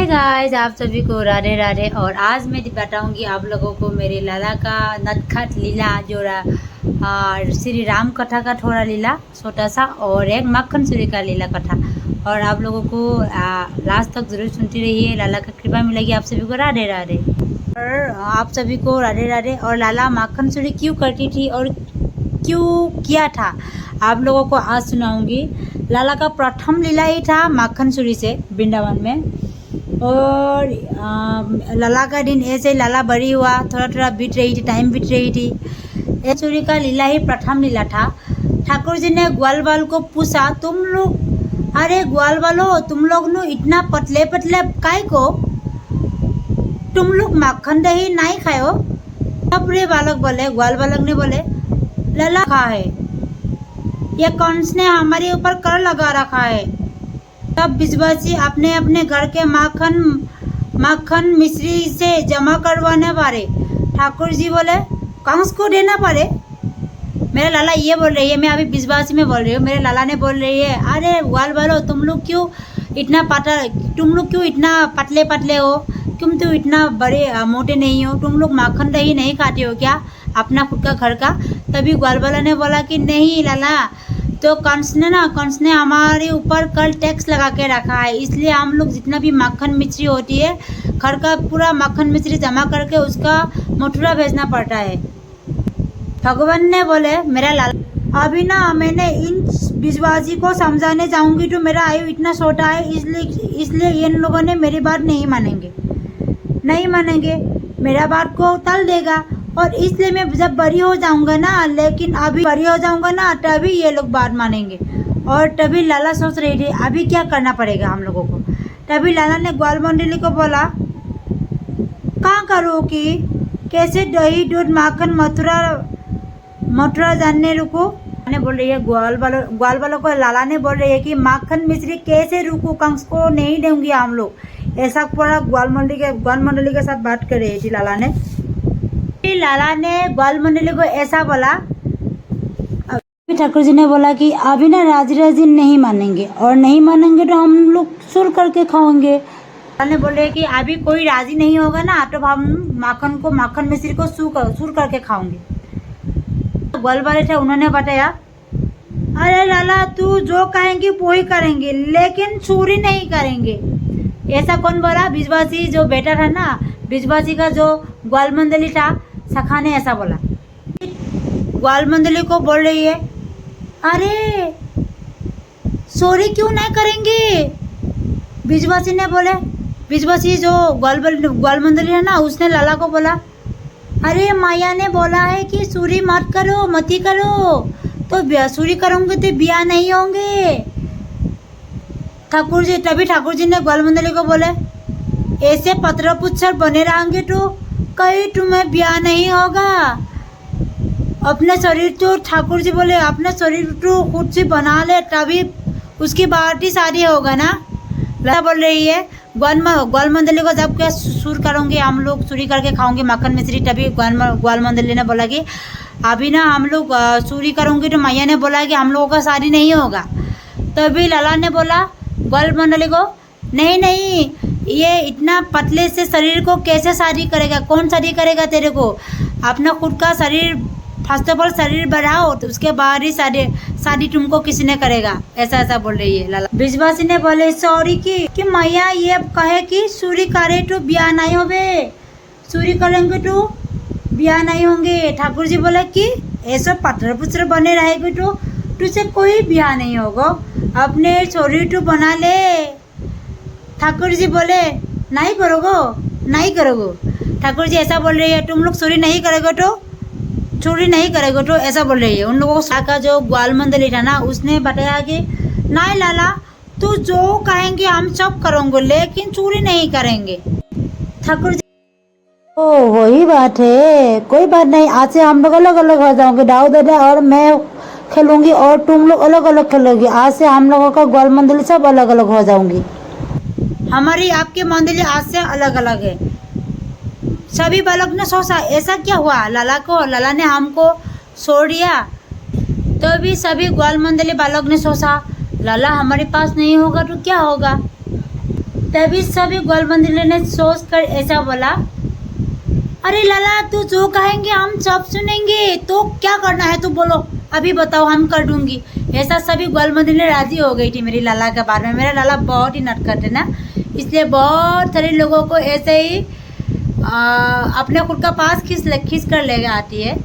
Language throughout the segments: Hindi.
गाइस, आप सभी को राधे राधे। और आज मैं बताऊंगी आप लोगों को मेरे लाला का नटखट लीला जोड़ा और श्री राम कथा का थोड़ा लीला छोटा सा और एक मक्खन सूरी का लीला कथा। और आप लोगों को लास्ट तक जरूर सुनती रहिए। लाला का कृपा मिलेगी आप सभी को। राधे राधे। और आप सभी को राधे राधे। और लाला मक्खन सूरी क्यों करती थी और क्यों किया था आप लोगों को आज सुनाऊंगी। लाला का प्रथम लीला ही था मक्खन सूरी से वृंदावन में। और लाला का दिन ऐसे लाला बड़ी हुआ, थोड़ा थोड़ा बीत रही थी, टाइम बीत रही थी। ये सूरी का लीला ही प्रथम लीला था। ठाकुर जी ने ग्वाल बाल को पूछा, तुम लोग, अरे ग्वाल बालो, तुम लोग नो इतना पतले पतले काय को, तुम लोग मक्खन दही नहीं खाओ। तब रे बालक बोले, ग्वाल बालक ने बोले, लाला खा है, ये कंस ने हमारे ऊपर कर लगा रखा है। तब बिजबासी अपने अपने घर के माखन मिश्री से जमा करवाने पारे। ठाकुर जी बोले, कंस को देना पड़े। मेरे लाला ये बोल रही है, मैं अभी बिजबासी में बोल रही हूँ। मेरे लाला ने बोल रही है, अरे ग्वाल बालो, तुम लोग क्यों इतना पतले पतले हो, तुम तो इतना बड़े मोटे नहीं हो, तुम लोग माखन दही नहीं खाते हो क्या अपना खुद का घर का। तभी ग्वाल बाला ने बोला कि नहीं लाला, तो कंस ने हमारे ऊपर कल टैक्स लगा के रखा है, इसलिए हम लोग जितना भी मक्खन मिश्री होती है घर का पूरा मक्खन मिश्री जमा करके उसका मथुरा भेजना पड़ता है। भगवान ने बोले, मेरा लाला, अभी ना मैंने इन बिजबाजी को समझाने जाऊंगी तो मेरा आयु इतना छोटा है, इसलिए इन लोगों ने मेरी बात नहीं मानेंगे, मेरा बात को तल देगा। और इसलिए मैं जब बड़ी हो जाऊंगा ना, लेकिन अभी बड़ी हो जाऊंगा ना तभी ये लोग बात मानेंगे। और तभी लाला सोच रही थी अभी क्या करना पड़ेगा हम लोगों को। तभी लाला ने ग्वाल मंडली को बोला, कहाँ करो कि कैसे दही दूध माखन मथुरा जानने रुको। ने बोल रही है ग्वाल वालों को, लाला ने बोल रही है कि माखन मिश्री कैसे रुको, कंस को नहीं देंगे हम लोग। ऐसा पूरा ग्वाल मंडली के साथ बात कर रही थी लाला ने ग्वाल मंडली को ऐसा बोला। ठाकुर जी ने बोला कि अभी ना राजी नहीं मानेंगे, और नहीं मानेंगे तो हम लोग सुर करके खाएंगे। ने बोले कि अभी कोई राजी नहीं होगा ना तो हम माखन मिश्री को सुर करके खाओगे। ग्वाल वाले थे, उन्होंने बताया, अरे लाला तू जो कहेंगे वो ही करेंगे, लेकिन चोरी नहीं करेंगे। ऐसा कौन बोला? बिजबासी जो बेटा था ना, बिजबासी का जो ग्वाल मंडली था, सखा ने ऐसा बोला। ग्वाल मंडली को बोल रही है, अरे चोरी क्यों नहीं करेंगे। बिजबासी ने बोले, बिजबासी जो ग्वाल मंडली है ना, उसने लाला को बोला, अरे माया ने बोला है कि चोरी मत करो, तो चोरी करोगे तो ब्याह नहीं होंगे। तभी ठाकुर जी ने ग्वाल मंडली को बोले, ऐसे पत्र पुच्छर बने रहेंगे तो कहीं तुम्हें ब्याह नहीं होगा। अपने शरीर तो ठाकुर जी बोले, अपने शरीर तो खुद से बना ले, तभी उसकी बाद ही शादी होगा ना। लाला बोल रही है, ग्वाल मंडली को जब क्या सुर करोगे हम लोग, चोरी करके खाओगे मक्खन मिश्री। तभी ग्वाल मंडली ने बोला कि अभी ना हम लोग चोरी करोगे तो मैया ने बोला कि हम लोगों का शादी नहीं होगा। तभी लाला ने बोला ग्वाल मंडली को, नहीं, ये इतना पतले से शरीर को कैसे शादी करेगा, कौन शादी करेगा तेरे को। अपना खुद का शरीर, फर्स्ट ऑफ ऑल शरीर बढ़ाओ, तो उसके बाद ही शादी तुमको किसी ने करेगा। ऐसा बोल रही है लाला। बिजबासी ने बोले, सॉरी कि मैया ये कहे कि चोरी करे तो ब्याह नहीं होगे, चोरी करेंगे तो ब्याह नहीं होंगे। ठाकुर जी बोले कि ऐसा पत्थर पुत्र बने रहेगे तो तुझसे कोई ब्याह नहीं होगा, अपने शरीर तो बना ले। ठाकुर जी बोले, नहीं करोगे। ठाकुर जी ऐसा बोल रही है, तुम लोग चोरी नहीं करेगो तो ऐसा बोल रही है। उन लोगों का जो ग्वाल मंडली था ना, उसने बताया कि नहीं लाला, तू जो कहेंगे हम सब करेंगे, लेकिन चोरी नहीं करेंगे। ठाकुर जी, ओ वही बात है, कोई बात नहीं, आज से हम लोग अलग अलग हो जाओगे, दाऊ दादा और मैं खेलूंगी और तुम लोग अलग अलग खेलोगी। आज से हम लोगों का ग्वाल मंडली सब अलग अलग हो जाऊंगी। हमारी आपकी मंडली आज से अलग अलग है। सभी बालक ने सोचा, ऐसा क्या हुआ लाला ने हमको छोड़ दिया। तो भी सभी ग्वाल मंडली बालक ने सोचा, लाला हमारे पास नहीं होगा तो क्या होगा। तभी सभी ग्वालमंदिर ने सोच कर ऐसा बोला, अरे लाला तू जो कहेंगे हम सब सुनेंगे, तो क्या करना है तू बोलो, अभी बताओ हम कर दूंगी। ऐसा सभी ग्वालमंदिर ने राजी हो गई थी मेरी लाला के बारे में। मेरा लाला बहुत ही नटखट है ना, इसलिए बहुत सारे लोगों को ऐसे ही अपने खुद का पास खींच कर ले आती है।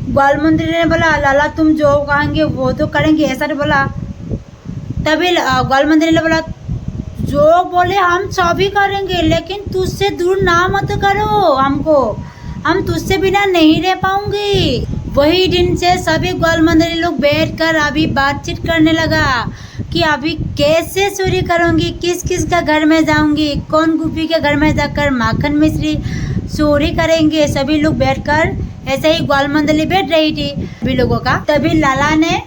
ग्वालमंदिर ने बोला, लाला तुम जो कहेंगे वो तो करेंगे, ऐसा तो बोला। तभी ग्वालमंदिर ने बोला, जो बोले हम सभी करेंगे, लेकिन तुझसे दूर ना मत करो हमको, हम तुझसे बिना नहीं रह पाऊंगी। वही दिन से सभी ग्वालमंदिरी लोग बैठकर अभी बातचीत करने लगा कि अभी कैसे चोरी करूंगी, किस किस का घर में जाऊंगी, कौन गुप्पी के घर में जाकर माखन मिश्री चोरी करेंगे। सभी लोग बैठकर ऐसे ही ग्वालमंदिरी बैठ रही थी सभी लोगों का। तभी लाला ने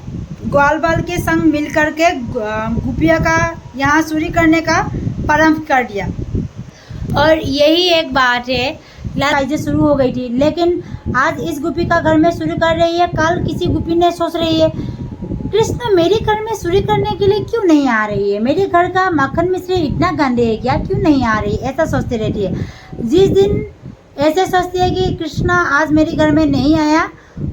ग्वाल बाल के संग मिल करके गुपिया का यहाँ चोरी करने का प्रारंभ कर दिया। और यही एक बात है, लाला शुरू हो गई थी, लेकिन आज इस गुपी का घर में चोरी कर रही है, कल किसी गुपी ने सोच रही है कृष्ण मेरे घर में चोरी करने के लिए क्यों नहीं आ रही है, मेरे घर का माखन मिश्री इतना गंदे है क्या, क्यों नहीं आ रही, ऐसा सोचती रहती है। जिस दिन ऐसे सोचती है कि कृष्णा आज मेरे घर में नहीं आया,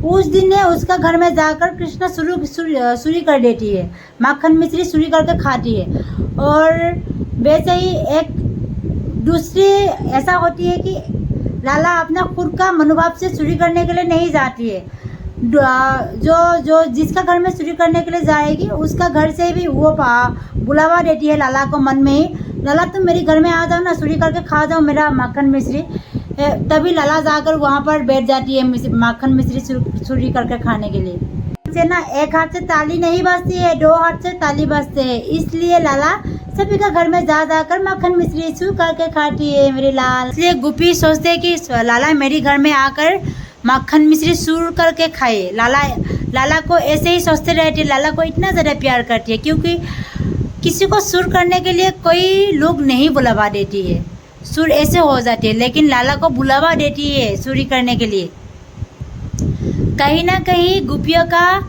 उस दिन ने उसका घर में जाकर कृष्णा चोरी कर देती है, माखन मिश्री चोरी करके खाती है। और वैसे ही एक दूसरी ऐसा होती है कि लाला अपना खुद का मनोभाव से चोरी करने के लिए नहीं जाती है, जो जिसका घर में चोरी करने के लिए जाएगी उसका घर से भी वो बुलावा देती है लाला को मन में ही, लाला तुम मेरे घर में आ जाओ ना, चोरी करके खा जाओ मेरा माखन मिश्री। तभी लाला जाकर वहाँ पर बैठ जाती है माखन मिश्री चोरी करके खाने के लिए। से ना एक हाथ से ताली नहीं बजती है, दो हाथ से ताली बजते हैं, इसलिए लाला सभी का घर में जा जाकर माखन मिश्री चूर करके खाती है मेरी लाल। इसलिए गुपी सोचते हैं कि लाला मेरे घर में आकर माखन मिश्री चूर करके खाए। लाला को ऐसे ही सोचते रहते, लाला को इतना ज़्यादा प्यार करती है, क्योंकि किसी को चूर करने के लिए कोई लोग नहीं बुलावा देती है, चूर ऐसे हो जाती है, लेकिन लाला को बुलावा देती है चोरी करने के लिए। कहीं ना कहीं गुपियों का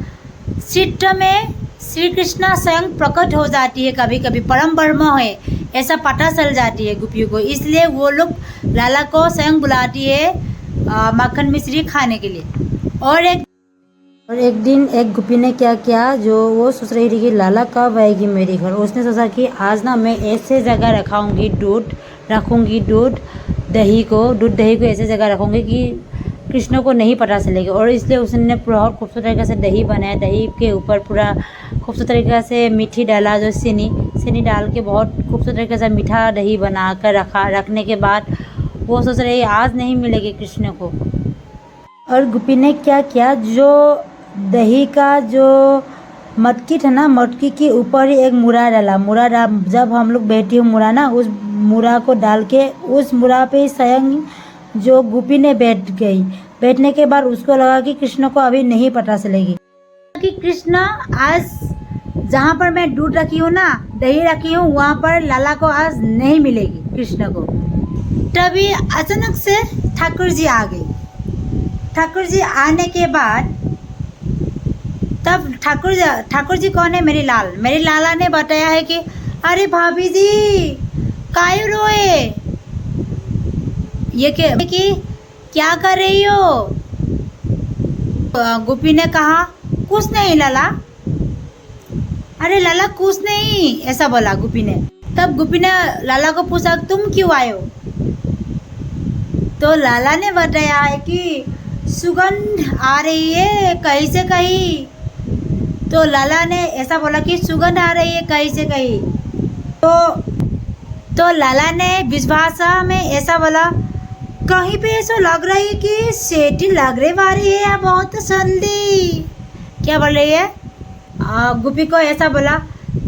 चित्त में श्री कृष्णा स्वयं प्रकट हो जाती है, कभी कभी परम ब्रह्म है ऐसा पता चल जाती है गुपियों को, इसलिए वो लोग लाला को स्वयं बुलाती है माखन मिश्री खाने के लिए। और एक दिन एक गुपी ने क्या किया, जो वो सोच रही थी कि लाला कब आएगी मेरे घर, उसने सोचा कि आज ना मैं ऐसे जगह रखूँगी दूध दही को ऐसे जगह रखूँगी कि कृष्ण को नहीं पता चलेगा। और इसलिए उसने बहुत खूबसूरत तरीके से दही बनाया, दही के ऊपर पूरा खूबसूरत तरीके से मीठी डाला, जो चीनी डाल के बहुत खूबसूरत तरीके से मीठा दही बना कर रखने के बाद वो सोच रही आज नहीं मिलेगी कृष्ण को। और गुपी ने क्या किया, जो दही का जो मटकी था ना, मटकी के ऊपर ही एक मुरा डाला। जब हम लोग बैठी हूँ मुरा ना, उस मुरा को डाल के उस मुरा पे स्वयं जो गुपी ने बैठ गई। बैठने के बाद उसको लगा कि कृष्ण को अभी नहीं पता चलेगी कि कृष्ण आज जहाँ पर मैं दूध रखी हूँ ना, दही रखी हूँ, वहाँ पर लाला को आज नहीं मिलेगी कृष्ण को। तभी अचानक से ठाकुर जी आ गई। ठाकुर जी आने के बाद तब ठाकुर जी कौन है, मेरी लाला ने बताया है कि अरे भाभी जी काहे रोए, ये क्या कर रही हो। गुपी ने कहा कुछ नहीं लाला। अरे लाला कुछ नहीं, ऐसा बोला गुपी ने। तब गुपी ने लाला को पूछा तुम क्यों आए हो, तो लाला ने बताया है कि सुगंध आ रही है कहीं से कहीं। तो लाला ने ऐसा बोला कि सुगंध आ रही है कहीं से कहीं। तो लाला ने विश्वासा में ऐसा बोला कहीं पे ऐसा लग रही है कि सेठी लग रही वाली है बहुत जल्दी। क्या बोल रही है, गुपी को ऐसा बोला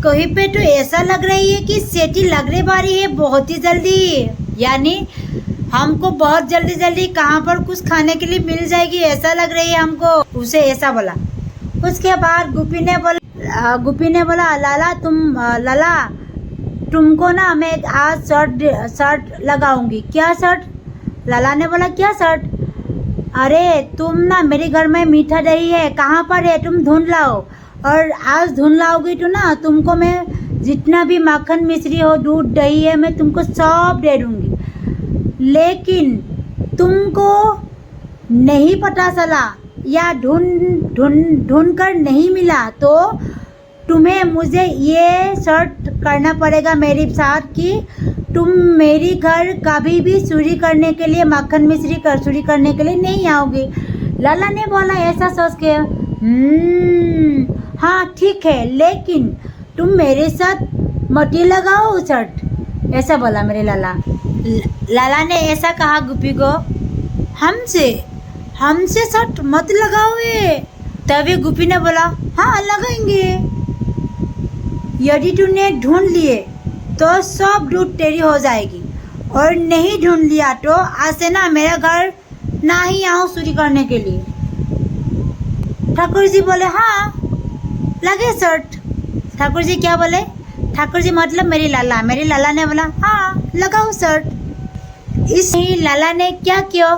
कहीं पे तो ऐसा लग रही है कि सेठी लग रही वाली है बहुत ही जल्दी, यानी हमको बहुत जल्दी कहाँ पर कुछ खाने के लिए मिल जाएगी ऐसा लग रही है हमको, उसे ऐसा बोला। उसके बाद गुपी ने बोला लाला तुमको ना मैं आज शर्ट लगाऊंगी। क्या शर्ट, लाला ने बोला क्या शर्ट, अरे तुम ना मेरे घर में मीठा दही है कहाँ पर है तुम ढूंढ लाओ, और आज ढूंढ लाओगी तो ना तुमको मैं जितना भी माखन मिश्री हो, दूध दही है, मैं तुमको सब दे दूंगी। लेकिन तुमको नहीं पता चला या ढूंढ कर नहीं मिला तो तुम्हें मुझे ये शर्त करना पड़ेगा मेरे साथ कि तुम मेरी घर कभी भी चोरी करने के लिए, माखन मिश्री चोरी करने के लिए नहीं आओगे। लाला ने बोला ऐसा सोच के, हाँ ठीक है, लेकिन तुम मेरे साथ मटी लगाओ शर्त, ऐसा बोला मेरे लाला। लाला ने ऐसा कहा गुप्पी को, हमसे शर्त मत लगाओ ये। तभी गुप्पी ने बोला, हाँ लगाएंगे, यदि तूने ढूंढ लिए तो सब दूध तेरी हो जाएगी, और नहीं ढूंढ लिया तो आज से ना मेरा घर ना ही आओ चोरी करने के लिए। ठाकुर जी बोले, हाँ लगे शर्त। ठाकुर जी क्या बोले? ठाकुर जी मतलब मेरे लाला ने बोला, हाँ लगाओ शर्त। इस लाला ने क्या किया,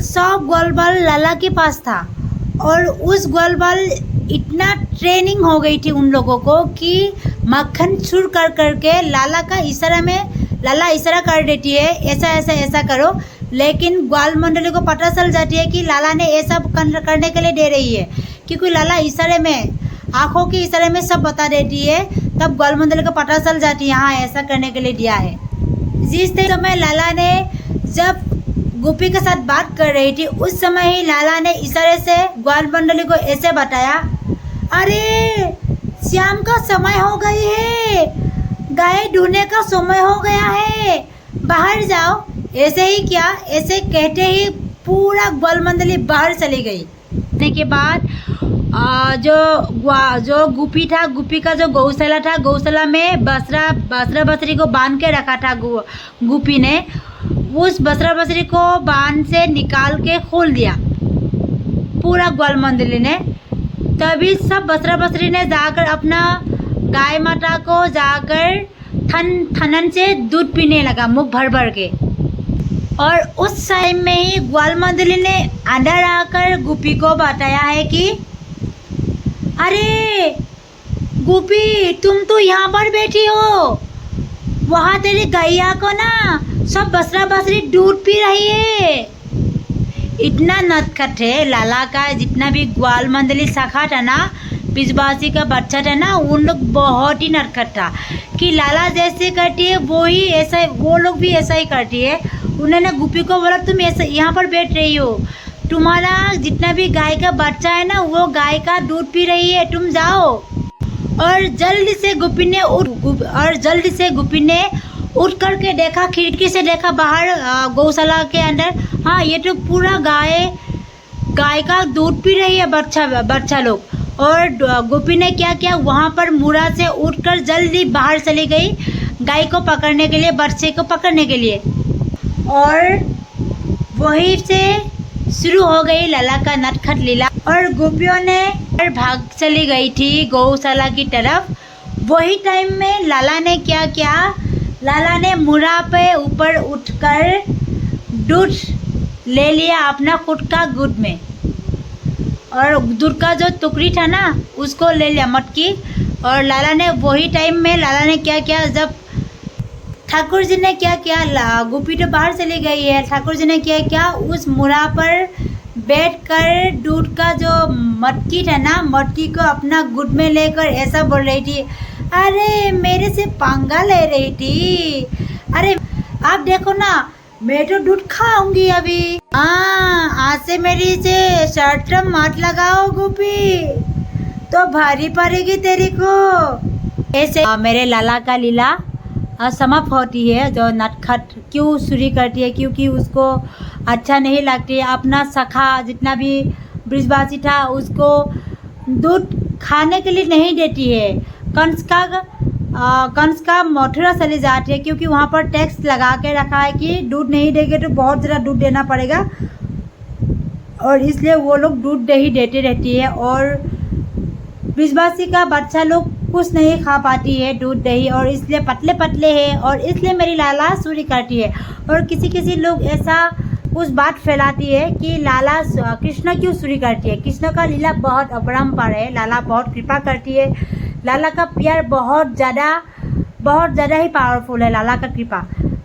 सब ग्वालबाल लाला के पास था, और उस ग्वालबाल इतना ट्रेनिंग हो गई थी उन लोगों को कि मक्खन चूर कर करके लाला का इशारा में, लाला इशारा कर देती है ऐसा ऐसा ऐसा करो, लेकिन ग्वाल मंडली को पता चल जाती है कि लाला ने ऐसा करने के लिए दे रही है, क्योंकि लाला इशारे में, आंखों के इशारे में सब बता देती है, तब ग्वाल मंडली को पता चल जाती है हाँ ऐसा करने के लिए दिया है। जिस समय लाला ने जब गुप्पी के साथ बात कर रही थी, उस समय ही लाला ने इशारे से ग्वाल मंडली को ऐसे बताया, अरे शाम का समय हो गई है, गाय ढूंढने का समय हो गया है, बाहर जाओ। ऐसे ही क्या, ऐसे कहते ही पूरा ग्वाल मंडली बाहर चली गई। के बाद जो गुप्पी था, गुप्पी का जो गौशाला था, गौशाला में बसरी को बांध के रखा था गुप्पी ने, उस बसरी को बांध से निकाल के खोल दिया पूरा ग्वाल मंडली ने। तभी सब बसरी ने जाकर अपना गाय माता को जाकर थनन से दूध पीने लगा मुख भर भर के। और उस टाइम में ही ग्वाल मंडली ने अंदर आकर गुप्पी को बताया है कि अरे गुप्पी तुम तो यहाँ पर बैठी हो, वहाँ तेरी गैया को ना सब बसरी दूध पी रही है। इतना नटखट है लाला का, जितना भी ग्वाल मंडली शाखा था ना, ब्रिजवासी का बच्चा था ना, उन लोग बहुत ही नटखट था कि लाला जैसे करती है वही ऐसा, वो लोग भी ऐसा ही करती है। उन्होंने गुप्पी को बोला तुम ऐसे यहाँ पर बैठ रही हो, तुम्हारा जितना भी गाय का बच्चा है ना वो गाय का दूध पी रही है, तुम जाओ। और जल्दी से गुप्पी ने उठ करके देखा, खिड़की से देखा बाहर गौशाला के अंदर, हाँ ये तो पूरा गाय का दूध पी रही है बच्चा लोग। और गुप्पी ने क्या किया, वहाँ पर मुड़ा से उठकर जल्दी बाहर चली गई गाय को पकड़ने के लिए, बच्चे को पकड़ने के लिए। और वहीं से शुरू हो गई लाला का नटखट लीला। और गुप्पियों ने भाग चली गई थी गौशाला की तरफ। वही टाइम में लाला ने क्या किया, लाला ने मुड़ा पे ऊपर उठकर दूध ले लिया अपना खुद का गुद में, और दूध का जो टुकड़ी था ना उसको ले लिया मटकी। और लाला ने वही टाइम में लाला ने क्या किया, जब ठाकुर जी ने क्या किया, गुप्पी तो बाहर चली गई है, ठाकुर जी ने क्या किया, उस मुड़ा पर बैठकर दूध का जो मटकी था ना, मटकी को अपना गुद में लेकर ऐसा बोल रही थी, अरे मेरे से पंगा ले रही थी, अरे आप देखो ना मैं तो दूध खाऊंगी अभी, हाँ आज से मेरी से शर्त मत लगाओ गुप्पी, तो भारी पड़ेगी तेरी को। ऐसे मेरे लाला का लीला समाप्त होती है। जो नटखट क्यों चोरी करती है, क्योंकि उसको अच्छा नहीं लगती है, अपना सखा जितना भी ब्रिजवासी था उसको दूध खाने के लिए नहीं देती है। कंस का मथुरा चली जाती है, क्योंकि वहाँ पर टैक्स लगा के रखा है कि दूध नहीं देंगे तो बहुत ज़्यादा दूध देना पड़ेगा, और इसलिए वो लोग दूध नहीं देते रहती है। और ब्रिजवासी का बच्चा लोग कुछ नहीं खा पाती है दूध दही, और इसलिए पतले पतले है, और इसलिए मेरी लाला चोरी करती है। और किसी लोग ऐसा कुछ बात फैलाती है कि लाला कृष्ण क्यों चोरी करती है। कृष्ण का लीला बहुत अपरंपार है, लाला बहुत कृपा करती है, लाला का प्यार बहुत ज़्यादा ही पावरफुल है। लाला का कृपा,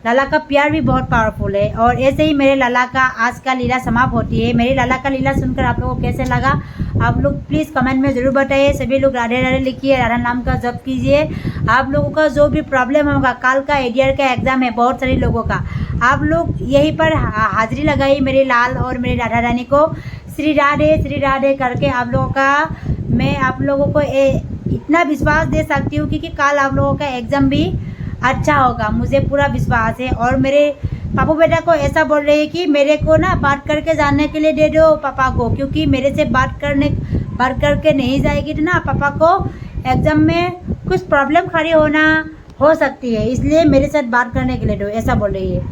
लाला का प्यार भी बहुत पावरफुल है। और ऐसे ही मेरे लाला का आज का लीला समाप्त होती है। मेरी लाला का लीला सुनकर आप लोगों को कैसे लगा, आप लोग प्लीज़ कमेंट में ज़रूर बताइए। सभी लोग राधे राधे लिखिए, राधा नाम का जप कीजिए। आप लोगों का जो भी प्रॉब्लम होगा, कल का एडीआर का एग्ज़ाम है बहुत सारे लोगों का, आप लोग यहीं पर हाजिरी लगाइए मेरे लाल और मेरी राधा रानी को। श्री राधे करके आप लोगों का मैं आप लोगों को इतना विश्वास दे सकती हूँ कि कल आप लोगों का एग्ज़ाम भी अच्छा होगा, मुझे पूरा विश्वास है। और मेरे पापू बेटा को ऐसा बोल रही है कि मेरे को ना बात करके जानने के लिए दे दो पापा को, क्योंकि मेरे से बात करके नहीं जाएगी तो ना पापा को एग्ज़ाम में कुछ प्रॉब्लम खड़ी हो सकती है, इसलिए मेरे साथ बात करने के लिए दो, ऐसा बोल रही है।